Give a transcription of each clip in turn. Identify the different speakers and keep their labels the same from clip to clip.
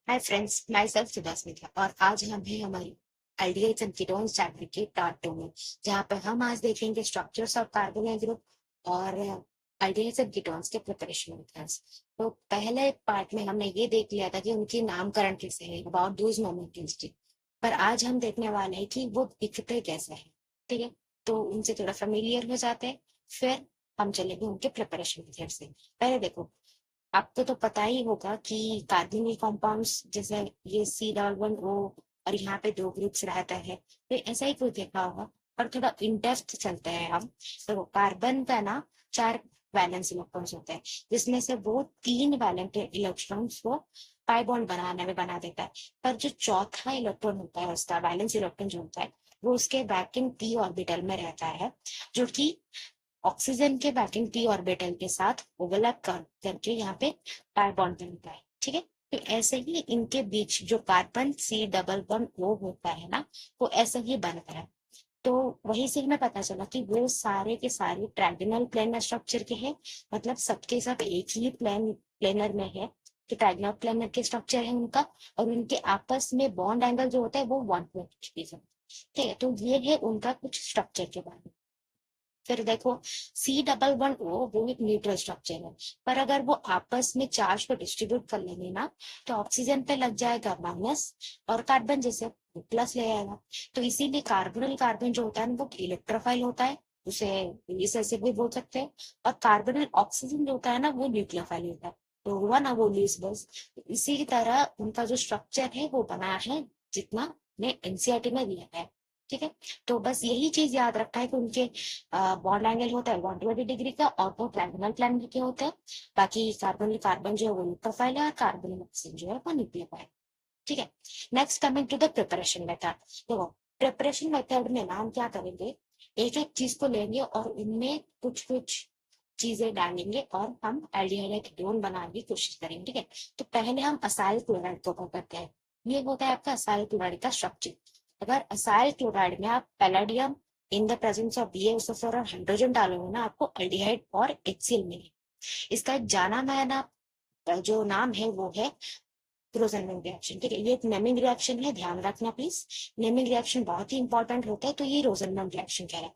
Speaker 1: Hi friends, my self सुभास्मिता और आज हम हैं हमारी एल्डिहाइड्स एंड कीटोन्स चैप्टर के पार्ट 2 में, जहाँ पे हम आज देखेंगे स्ट्रक्चर्स ऑफ कार्बोनिल ग्रुप और एल्डिहाइड्स एंड कीटोन्स के प्रिपरेशन मेथड्स। तो पहले पार्ट में हमने ये देख लिया था कि उनकी नामकरण कैसे है, अबाउट दोज मोमेंट्स, पर आज हम देखने वाले हैं कि वो दिखते कैसे हैं। ठीक है, तो उनसे थोड़ा फेमिलियर हो जाते हैं, फिर हम चलेंगे उनके प्रिपरेशन मेथड से। पहले देखो, आपको तो पता ही होगा कि कार्बोनिल कंपाउंड्स जैसे ये C+1O और यहाँ पे दो ग्रुप्स रहता है, तो ऐसा ही कुछ देखा होगा। और थोड़ा इन डेप्थ चलते हैं हम। तो कार्बन का ना 4 वैलेंस इलेक्ट्रॉन्स होते हैं, जिसमें से वो 3 वैलेंट इलेक्ट्रॉन्स को पाई बॉन्ड बनाने में बना देता है। पर जो चौथा इलेक्ट्रॉन होता है, उसका वैलेंस इलेक्ट्रॉन जो होता है, वो उसके वैक्यूम p ऑर्बिटल में रहता है, जो कि ऑक्सीजन के बैकिंग p ऑर्बिटल के साथ ओवरलैप करके यहाँ पे पाई बॉन्ड बनता है। ठीक है, तो ऐसे ही इनके बीच जो कार्बन C+1O होता है ना, वो ऐसे ही बनता है। तो वही से हमें पता चला कि वो सारे के सारे ट्राइगोनल प्लेनर स्ट्रक्चर के हैं, मतलब सबके सब एक ही प्लेनर में है, कि ट्राइगोनल प्लेनर के स्ट्रक्चर है उनका। और उनके आपस में बॉन्ड एंगल जो होता है वो 120 है। ठीक है, तो ये है उनका कुछ स्ट्रक्चर के बारे में। फिर देखो, C+1O वो एक न्यूट्रल स्ट्रक्चर है, पर अगर वो आपस में चार्ज को डिस्ट्रीब्यूट कर लेंगे ना, तो ऑक्सीजन पे लग जाएगा माइनस और कार्बन जैसे प्लस ले आएगा। तो इसीलिए कार्बोनिल कार्बन जो होता है ना, वो इलेक्ट्रोफाइल होता है, उसे इस एसिड भी बोल सकते हैं। और कार्बोनिल ऑक्सीजन जो होता है ना, वो न्यूक्लियोफाइल होता है। तो हुआ ना वो लीस बस। इसी तरह उनका जो स्ट्रक्चर है वो बना है, जितना ने एनसीईआरटी में दिया है। ठीक है, तो बस यही चीज याद रखा है कि उनके बॉन्ड एंगल होता है 120 डिग्री का, और वो ट्रायंगुलर प्लेन के होते हैं। बाकी कार्बन कार्बन जो है वो प्रोफाइल है, और कार्बन ऑक्सीजन जो है वो न्यूक्लियोफाइल। ठीक है, next coming to the preparation method. देखो, प्रिपरेशन मेथड में ना हम क्या करेंगे, एक एक चीज को लेंगे और उनमें कुछ कुछ चीजें डालेंगे और हम एल्डिहाइड कीटोन बनाने की कोशिश करेंगे। ठीक है, तो पहले हम असाइल क्लोराइड को करते हैं। ये होता है आपका असाइल क्लोराइड का स्ट्रक्चर। अगर असाइल क्लोराइड में आप palladium in the presence of BaSO4 और हाइड्रोजन डालोगे ना, आपको एल्डिहाइड और HCl मिलेगा। इसका एक जाना माना जो नाम है वो है रोजनमैन रिएक्शन। ठीक है, ये एक नेमिंग रिएक्शन है, ध्यान रखना प्लीज। नेमिंग रिएक्शन बहुत ही इंपॉर्टेंट होता है, तो ये रोजनमैन रिएक्शन कह रहा है।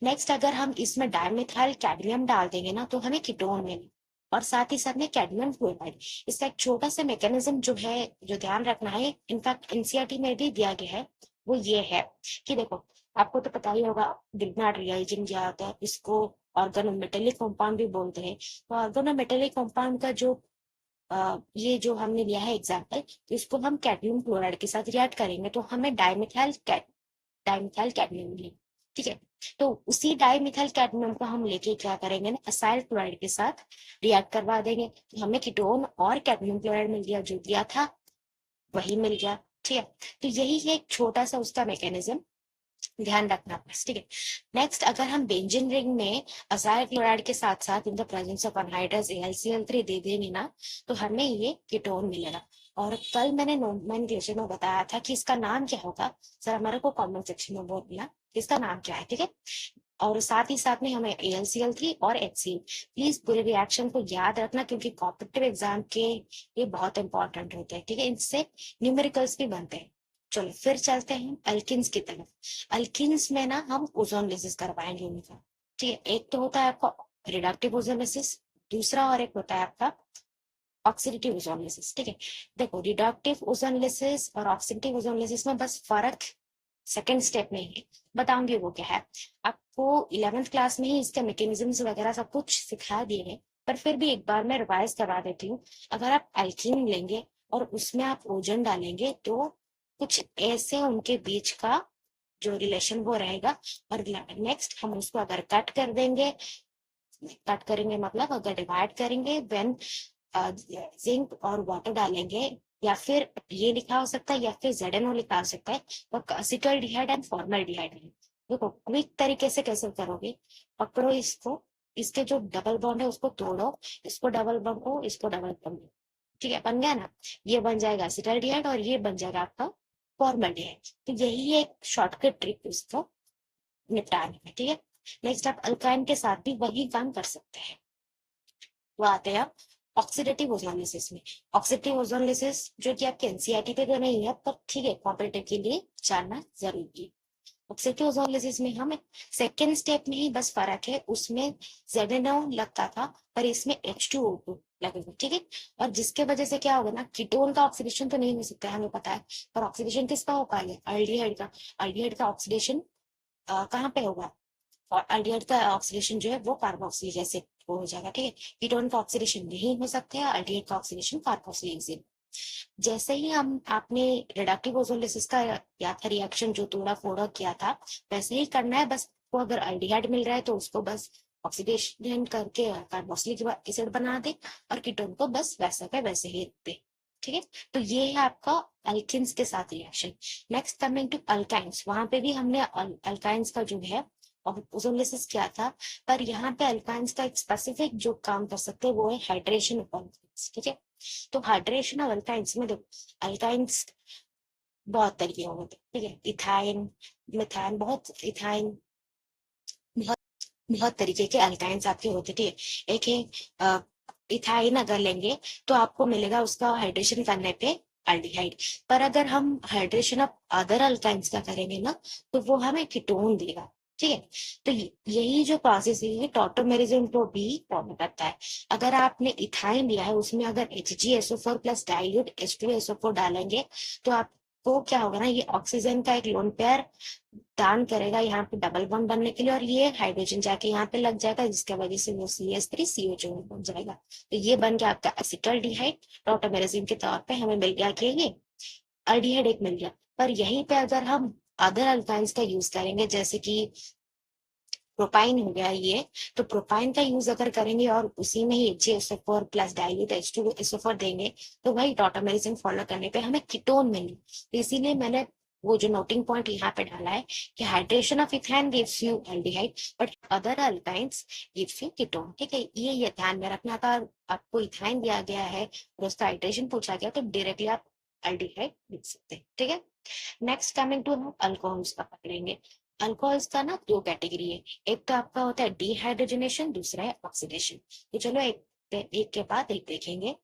Speaker 1: नेक्स्ट, अगर हम इसमें डायमिथाइल कैडमियम डाल देंगे ना, तो हमें कीटोन मिलेगा, और साथ ही साथ में कैडमियम क्लोराइड। इसका एक छोटा सा मैकेनिज्म जो है, जो ध्यान रखना है, इनफैक्ट एनसीईआरटी में भी दिया गया है, वो ये है कि देखो, आपको तो पता ही होगा ग्रिग्नार्ड रिएजेंट क्या होता है, इसको ऑर्गेनोमेटेलिक कंपाउंड भी बोलते हैं। तो ऑर्गेनोमेटेलिक कंपाउंड का जो ये जो हमने लिया है एग्जाम्पल, तो इसको हम कैडमियम क्लोराइड के साथ रिएक्ट करेंगे, तो हमें डाइमिथाइल कैडमियम मिलेगा। ठीक है, तो उसी डाइमिथाइल कैडमियम को हम लेके क्या करेंगे ना, असाइल क्लोराइड के साथ रिएक्ट करवा देंगे, तो हमें कीटोन और कैडमियम क्लोराइड मिल गया, जो दिया था वही मिल गया। ठीक है, तो यही है एक छोटा सा उसका मैकेनिज्म, ध्यान रखना बस। ठीक है, नेक्स्ट, अगर हम बेंजीन रिंग में असाइल क्लोराइड के साथ साथ इन the presence of anhydrous AlCl3 दे देंगे ना, तो हमें ये कीटोन मिलेगा। और कल मैंने नोमेनक्लेचर में बताया था कि इसका नाम क्या होगा, सर हमारे को कमेंट सेक्शन में बोलना इसका नाम क्या है। ठीक है, और साथ ही साथ में हमें AlCl3 और HCl, प्लीज पूरे रिएक्शन को याद रखना, क्योंकि कॉम्पिटिटिव एग्जाम के ये बहुत इंपॉर्टेंट होते हैं। ठीक है, इनसे न्यूमेरिकल्स भी बनते हैं। चलो फिर चलते हैं अल्किन्स की तरफ। अल्किन्स में ना हम ओजोन लेसिस करवाएंगे उनका। ठीक है, एक तो होता है आपका रिडक्टिव ओजोन लेसिस, दूसरा और एक होता है आपका ऑक्सीडेटिव ओजोन लेसिस। ठीक है, देखो, रिडक्टिव ओजोन लेसिस और ऑक्सीडेटिव ओजोन लेसिस में बस फर्क सेकेंड स्टेप में ही बताऊंगी वो क्या है। आपको 11th क्लास में ही इसके मैकेनिज्म्स वगैरह सब कुछ सिखा दिए हैं, पर फिर भी एक बार मैं रिवाइज करवा देती हूँ। अगर आप एल्कीन लेंगे और उसमें आप ओजोन डालेंगे, तो कुछ ऐसे उनके बीच का जो रिलेशन वो रहेगा। और नेक्स्ट, हम उसको अगर कट कर देंगे, कट करेंगे मतलब अगर डिवाइड करेंगे, व्हेन जिंक और वाटर डालेंगे, या फिर ये लिखा हो सकता है या फिर ZNO लिखा हो सकता है, वो एसिटल्डिहाइड एंड फॉर्मल्डिहाइड है। देखो, क्विक तरीके से कैसे करोगे, पकड़ो इसको, इसके जो डबल बॉन्ड है उसको तोड़ो, इसको डबल बॉन्ड को, इसको डबल बॉन्ड। ठीक है, बन गया ना, ये बन जाएगा एसिटल्डिहाइड और ये बन जाएगा आपका फॉर्मल्डिहाइड। तो यही है एक शॉर्टकट ट्रिक इसको निपटाने में। ठीक है, नेक्स्ट, आप अल्काइन के साथ भी वही काम कर सकते हैं। वो आते हैं ऑक्सीडेटिव ओजोनलिसिस में, ऑक्सीडेटिव ओजोनलिसिस जो कि आपके एनसीईआरटी पे तो नहीं है, पर ठीक है कॉम्पिटेटिव के लिए जानना जरूरी है। ऑक्सीडेटिव ओजोनलिसिस में हम सेकेंड स्टेप में ही बस फर्क है, उसमें ZnO लगता था पर इसमें H2O2 लगेगा, ठीक है। और जिसके वजह से क्या होगा ना, कीटोन का ऑक्सीडेशन तो नहीं हो सकता है हमें पता है, पर ऑक्सीडेशन किसका हो पाएगा, अल्डिहाइड का। अल्डिहाइड का ऑक्सीडेशन कहाँ पे होगा, और अल्डिहाइड का ऑक्सीडेशन जो है वो कार्बोक्सिल जैसे हो जाएगा, ठीक है। कीटोन का ऑक्सीडेशन नहीं हो सकता है, अल्डिहाइड का ऑक्सीडेशन कार्बोक्सिल से। जैसे ही हम आपने रिडक्टिव ओजोलिसिस का या था रिएक्शन जो तोड़ा फोड़ा किया था, वैसे ही करना है, बस को अगर अल्डिहाइड मिल रहा है तो उसको बस ऑक्सीडेशन करके कार्बोक्सिलिक एसिड बना दे, और कीटोन को बस वैसा का वैसे ही रख दे, ठीक है। तो ये है आपका अल्किन्स के साथ reaction. Next coming to alkynes, वहां पे भी हमने अल्काइंस का जो है ओजोलिसिस किया था, पर यहाँ पे अल्काइंस का एक स्पेसिफिक जो काम कर सकते हैं वो है हाइड्रेशन ऑफ अल्काइंस, ठीक है। तो हाइड्रेशन ऑफ अल्काइंस में देखो, अल्काइंस बहुत तरीके होते हैं, ठीक है। इथाइन, मिथाइन, बहुत इथाइन, बहुत बहुत तरीके के अल्काइंस आपके होते, ठीक है। एक है इथाइन, अगर लेंगे तो आपको मिलेगा उसका हाइड्रेशन करने पे एल्डिहाइड, पर अगर हम हाइड्रेशन ऑफ अदर अल्काइंस का करेंगे ना, तो वो हमें कीटोन देगा, ठीक है। तो यही जो प्रोसेस है ये टॉटोमेरिज्म को भी फॉलो करता है। अगर आपने इथाइन लिया है, उसमें अगर HgSO4 प्लस डाइल्यूट H2SO4 डालेंगे, तो आपको क्या होगा ना, ये ऑक्सीजन का एक लोन पेयर दान करेगा यहाँ पे डबल बॉन्ड बनने के लिए, और ये हाइड्रोजन जाके यहाँ पे लग जाएगा, जिसके वजह से वो CH3CH बन जाएगा। तो ये बन गया आपका एसिटल्डिहाइड। टॉटोमेरिज्म के तौर पे हमें मिल गया कि ये अल्डिहाइड एक मिल गया। पर यहीं पे अगर हम अदर अल्काइंस का यूज करेंगे, जैसे कि प्रोपाइन हो गया ये, तो प्रोपाइन का यूज अगर करेंगे और उसी में ही HgSO4 प्लस डाइल्यूट H2SO4 देंगे, तो वही टॉटोमेरिज्म फॉलो करने पे हमें कीटोन मिले। तो इसीलिए मैंने वो जो नोटिंग पॉइंट यहाँ पे डाला है कि hydration of ethane gives you aldehyde, but other alkynes gives you ketone, ठीक है। ये ध्यान में रखना था। आपको इथाइन दिया गया है और उसका हाइड्रेशन पूछा गया, तो डायरेक्टली आप एल्डिहाइड लिख सकते हैं, ठीक है। नेक्स्ट कमिंग टू हम अल्कोहल्स का पकड़ेंगे। अल्कोहल्स का ना दो कैटेगरी है, एक तो आपका होता है डिहाइड्रोजनेशन, दूसरा है ऑक्सीडेशन। तो चलो एक के बाद एक देखेंगे।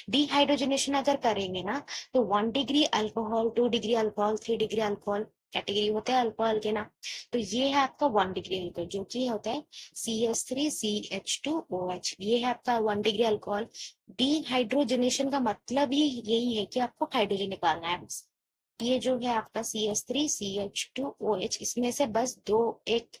Speaker 1: डिहाइड्रोजनेशन अगर करेंगे ना, तो 1 degree alcohol, 2 degree alcohol, 3 degree alcohol category होते हैं अल्कोहल के ना। तो ये है आपका 1 डिग्री अल्कोहल, जो कि होता है CH3CH2OH, ये है आपका 1 डिग्री अल्कोहल। डिहाइड्रोजनेशन का मतलब ही यही है कि आपको हाइड्रोजन निकालना है बस। ये जो है आपका CH3CH2OH, इसमें से बस एक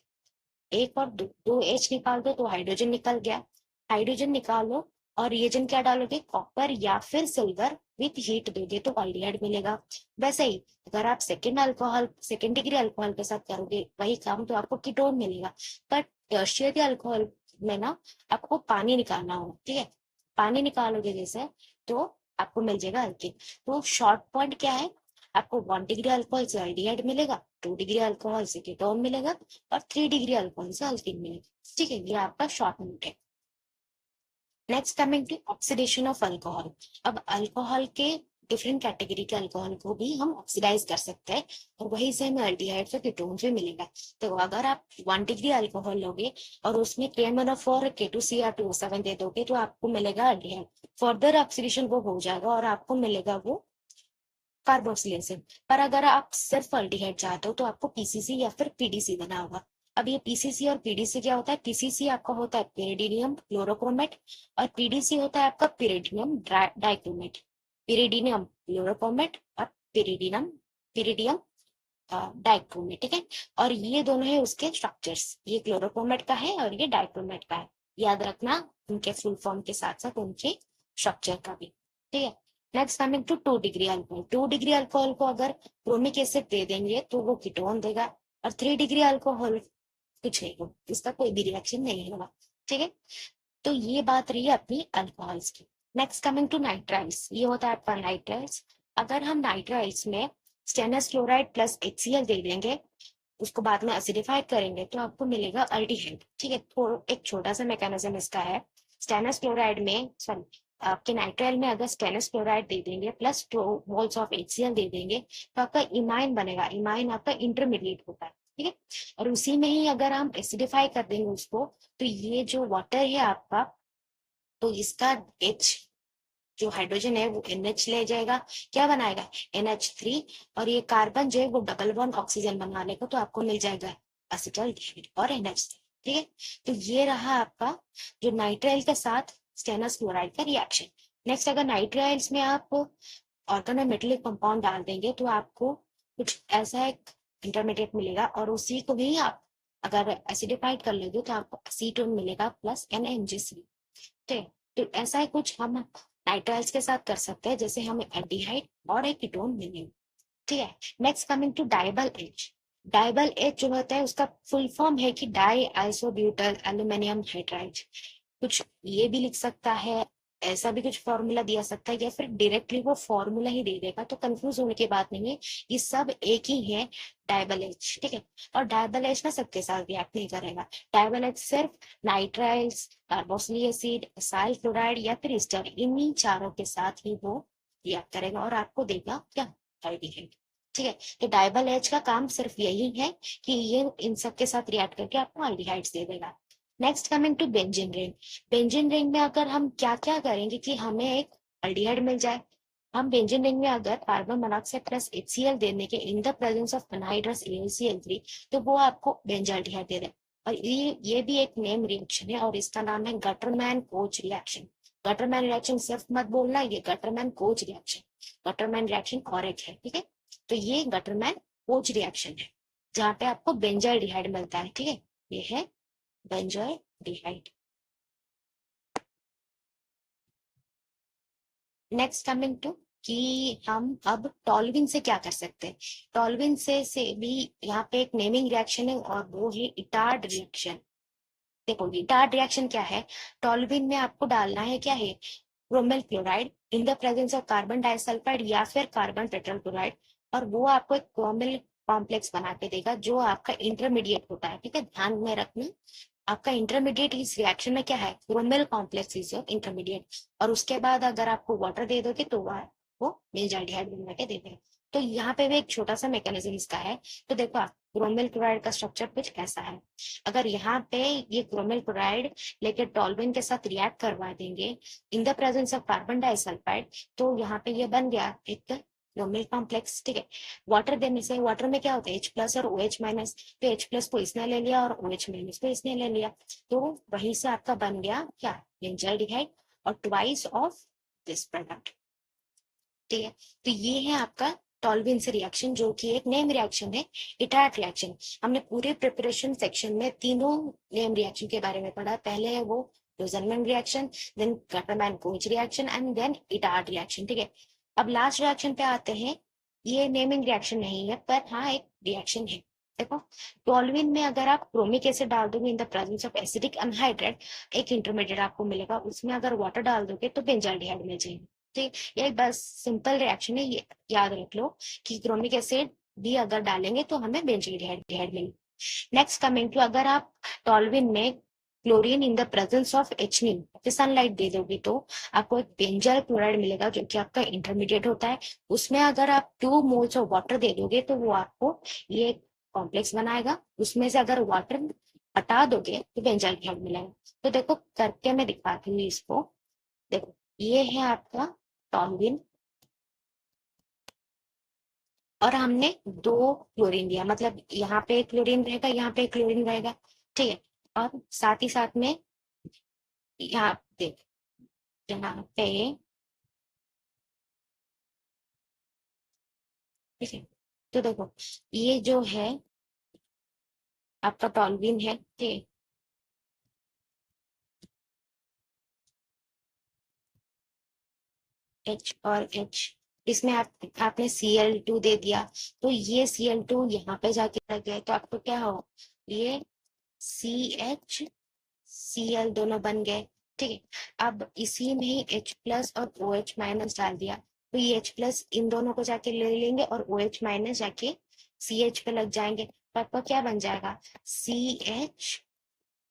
Speaker 1: एक और दो H निकाल दो तो हाइड्रोजन निकल गया। हाइड्रोजन निकालो और रिएजेंट क्या डालोगे, कॉपर या फिर सिल्वर विथ हीट दोगे तो एल्डिहाइड मिलेगा। वैसे ही अगर आप सेकेंड डिग्री अल्कोहल के साथ करोगे वही काम, तो आपको कीटोन मिलेगा। पर टर्शियरी अल्कोहल में ना आपको पानी निकालना होगा, ठीक है। पानी निकालोगे जैसे, तो आपको मिल जाएगा अल्किन। तो शॉर्ट पॉइंट क्या है, आपको 1 डिग्री अल्कोहल से एल्डिहाइड मिलेगा, 2 डिग्री अल्कोहल से कीटोन मिलेगा, और 3 डिग्री अल्कोहल से अल्किन मिलेगा, ठीक है। ये आपका शॉर्ट नोट है। Next coming to oxidation of alcohol. अब अल्कोहल के डिफरेंट कैटेगरी के अल्कोहल को भी हम ऑक्सीडाइज कर सकते हैं, और वही से हमें अल्डिहाइड से कीटोन भी मिलेगा। तो अगर आप 1 डिग्री अल्कोहल लोगे और उसमें KMnO4 K2Cr2O7 दे दोगे, तो आपको मिलेगा अल्डिहाइड। फर्दर ऑक्सीडेशन वो हो जाएगा और आपको मिलेगा वो कार्बोक्सिल एसिड। पर अगर आप सिर्फ अल्डिहाइड चाहते हो, तो आपको PCC या फिर PDC देना होगा। अब ये PCC और PDC क्या होता है, PCC आपका होता है पिरिडीनियम क्लोरोक्रोमेट, और PDC होता है आपका पिरिडियम डाइक्रोमेट। पिरिडीनियम क्लोरोक्रोमेट और पिरिडियम पिरिडियम डाइक्रोमेट, ठीक है। और ये दोनों है उसके स्ट्रक्चर्स, ये क्लोरोक्रोमेट का है और ये डाइक्रोमेट का है। याद रखना उनके फुल फॉर्म के साथ साथ उनके स्ट्रक्चर का भी, ठीक है। Next coming to 2 degree alcohol. 2 degree alcohol को अगर क्रोमिक एसिड दे देंगे तो वो कीटोन देगा, और 3 डिग्री अल्कोहल कुछ नहीं होगा, इसका कोई भी रिएक्शन नहीं होगा, ठीक है। तो ये बात रही अपनी अल्कोहल्स की। नेक्स्ट कमिंग टू नाइट्राइल्स, ये होता है आपका नाइट्राइल्स। अगर हम नाइट्राइल्स में स्टेनस क्लोराइड प्लस HCl दे देंगे, उसको बाद में एसिडिफाइड करेंगे, तो आपको मिलेगा अल्डिहाइड, ठीक है। तो एक छोटा सा मैकेनिज्म इसका है। स्टेनस क्लोराइड में, सॉरी, आपके नाइट्राइल में अगर स्टेनस क्लोराइड दे देंगे प्लस 2 मोल्स ऑफ HCl दे देंगे, तो आपका इमाइन बनेगा। इमाइन आपका इंटरमीडिएट होता है, ठीक है। और उसी में ही अगर हम एसिडिफाई कर देंगे उसको, तो ये जो वाटर है आपका, तो इसका H जो हाइड्रोजन है वो NH ले जाएगा, क्या बनाएगा NH3, और ये कार्बन जो है वो डबल बॉन्ड ऑक्सीजन बना लेगा, तो आपको मिल जाएगा एसिटाल्डिहाइड और NH3। ठीक है, तो ये रहा आपका जो नाइट्राइल के साथ स्टेनस क्लोराइड का रिएक्शन। नेक्स्ट, अगर नाइट्राइल्स में आप ऑर्गेनोमेटेलिक कंपाउंड डाल देंगे तो आपको कुछ ऐसा एक इंटरमीडिएट मिलेगा, और उसी को भी आप अगर एसिडिफाइड कर लोगे तो आपको एसीटोन मिलेगा प्लस NMG3। ठीक है, तो ऐसा ही कुछ हम नाइट्राइल्स के साथ कर सकते हैं, जैसे हमें एल्डिहाइड और एक कीटोन मिलेंगे। ठीक है, next coming to DIBAL H. DIBAL H जो होता है उसका फुल फॉर्म है कि डाई आइसोब्यूटाइल एल्यूमिनियम हाइड्राइड। कुछ ये भी लिख सकता है, ऐसा भी कुछ फॉर्मूला दिया सकता है, या फिर डायरेक्टली वो फॉर्मूला ही दे देगा, तो कंफ्यूज होने की बात नहीं है, ये सब एक ही है, डाइबल एच। ठीक है, और डाइबल एच ना सबके साथ रिएक्ट नहीं करेगा। डाइबल एच सिर्फ nitriles, carboxylic acid, acyl chloride या फिर एस्टर, इन्हीं चारों के साथ ही वो रिएक्ट करेगा और आपको देगा क्या, एल्डिहाइड। ठीक है, तो डाइबल एच का काम सिर्फ यही है कि ये इन सब के साथ रिएक्ट करके आपको एल्डिहाइड्स दे देगा। Next coming to benzene ring. Benzene ring में अगर हम क्या क्या करेंगे कि हमें एक एल्डिहाइड मिल जाए, हम बेंजीन रिंग में अगर कार्बन मोनोऑक्साइड प्लस HCl देने के इन the presence of anhydrous AlCl3, तो वो आपको बेंजाल्डिहाइड दे दे। और ये भी एक नेम रिएक्शन है और इसका नाम है Gattermann Koch reaction. Gattermann reaction सिर्फ मत बोलना, ये Gattermann Koch reaction, Gattermann reaction और एक है। ठीक है, तो ये गटरमैन कोच रिएक्शन है जहाँ पे आपको बेंजाल्डिहाइड मिलता है। ठीक है, ये है बेंजाल्डिहाइड। नेक्स्ट कमिंग टू कि हम अब टॉल्विन से क्या कर सकते हैं। टॉल्विन से भी यहाँ पे एक नेमिंग रिएक्शन है और वो है इटार्ड रिएक्शन। देखो इटार्ड रिएक्शन क्या है, टॉल्विन में आपको डालना है क्या है, chromyl chloride in the presence of carbon disulphide या फिर कार्बन टेट्राक्लोराइड, और वो आपको एक क्रोमिल कॉम्प्लेक्स बना के देगा जो आपका इंटरमीडिएट होता है। ठीक है, ध्यान में रखना, आपका इंटरमीडिएट इस रिएक्शन में क्या है, chromyl complex is your intermediate, और उसके बाद अगर आपको वाटर दे दोगे तो वो बेंजाल्डिहाइड बना के दे देगा। तो यहाँ पे भी एक छोटा सा मैकेनिज्म इसका है। तो देखो क्रोमिल क्लोराइड का स्ट्रक्चर कुछ ऐसा है, अगर यहाँ पे ये क्रोमिल क्लोराइड लेके टॉल्विन के साथ रिएक्ट करवा देंगे इन the presence of carbon disulphide, तो यहाँ पे ये बन गया एक क्रोमिल कॉम्प्लेक्स। ठीक है, वाटर देने से, वाटर में क्या होता है H+ और OH-, तो H+ को इसने ले लिया और OH- को इसने ले लिया, तो वहीं से आपका बन गया क्या, बेंजाल्डिहाइड, और ट्वाइस ऑफ दिस प्रोडक्ट। ठीक है, तो ये है आपका टॉल्विन से रिएक्शन जो कि एक नेम रिएक्शन है, इटार्ड रिएक्शन। हमने पूरे प्रिपरेशन सेक्शन में तीनों नेम रिएक्शन के बारे में पढ़ा। पहले है वो Rosenmund reaction, then Gattermann Koch reaction and then Etard reaction. ठीक है, अब लास्ट रिएक्शन पे आते हैं। ये नेमिंग रिएक्शन नहीं है पर हाँ एक रिएक्शन है। देखो टॉल्विन में अगर आप क्रोमिक एसिड डाल दोगे in the presence of acidic anhydride, एक इंटरमीडिएट आपको मिलेगा, उसमें अगर वाटर डाल दोगे तो बेंजाल्डिहाइड मिल जाएगी। ठीक, ये बस सिंपल रिएक्शन है, ये याद रख लो कि क्रोमिक एसिड भी अगर डालेंगे तो हमें बेंजाल्डिहाइड मिलेगा। नेक्स्ट कमिंग टू, अगर आप टॉल्विन में chlorine in the presence of एचनिन सनलाइट दे दोगे तो आपको एक बेंजल क्लोराइड मिलेगा जो कि आपका इंटरमीडिएट होता है। उसमें अगर आप 2 मोल्स ऑफ वाटर दे दोगे तो वो आपको ये कॉम्प्लेक्स बनाएगा, उसमें से अगर वाटर हटा दोगे तो बेंजल क्लोराइड मिलेगा। तो देखो करके मैं दिखाती हूँ इसको। देखो ये है आपका टॉल्विन और हमने 2 क्लोरीन दिया, मतलब यहाँ पे क्लोरीन रहेगा, यहाँ पे क्लोरीन रहेगा। ठीक है, और साथ ही साथ में यहाँ देख, यहाँ पे, ठीक है, तो देखो ये जो है आपका टॉल्विन है। ठीक, H और H, इसमें आपने Cl2 दे दिया, तो ये Cl2 यहाँ पे जाके लग गया, तो आपको क्या हो, ये CH Cl दोनों बन गए। ठीक है, अब इसी में ही H+ और OH- डाल दिया, तो ये H+ इन दोनों को जाके ले लेंगे और OH- जाके CH पे लग जाएंगे, तो आपका क्या बन जाएगा, CH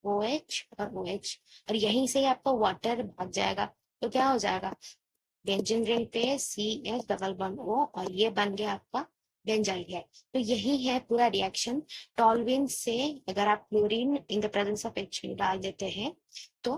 Speaker 1: OH और OH, और यहीं से ही आपका वाटर भाग जाएगा, तो क्या हो जाएगा, बेंजीन रिंग पे CH डबल बॉन्ड O, और ये बन गया आपका बेंजाल्डिहाइड। तो यही है पूरा रिएक्शन। टॉल्विन से अगर आप chlorine in the presence of H डाल देते हैं तो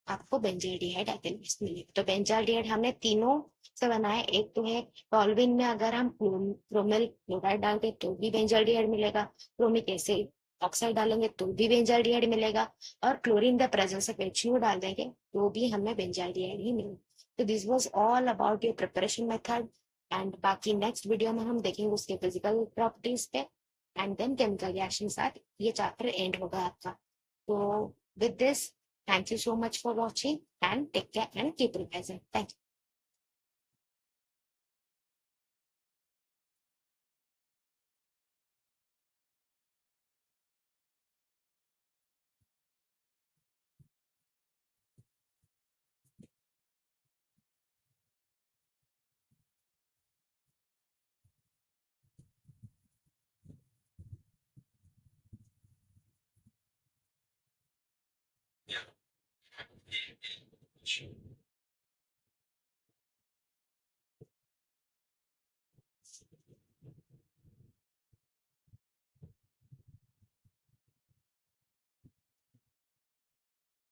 Speaker 1: आपको बेंजाल्डिहाइड एल्केनोस मिलेगा। तो बेंजाल्डिहाइड हमने तीनों से बनाया। एक तो है टॉल्विन में अगर हम क्रोमिल क्लोराइड डालते तो भी बेंजाल्डिहाइड मिलेगा, क्रोमिक एसिड ऑक्साइड डालेंगे तो भी बेंजाल्डिहाइड मिलेगा, और chlorine the presence of HCO डाल देंगे तो भी हमें बेंजाल्डिहाइड ही मिलेगा। तो this was all about your preparation method, and बाकी नेक्स्ट वीडियो में हम देखेंगे उसके फिजिकल प्रॉपर्टीज पे, एंड देन केमिकल रिएक्शन साथ ये चैप्टर एंड होगा आपका। तो with this, thank you so much for watching and take care and keep revising. Thank you.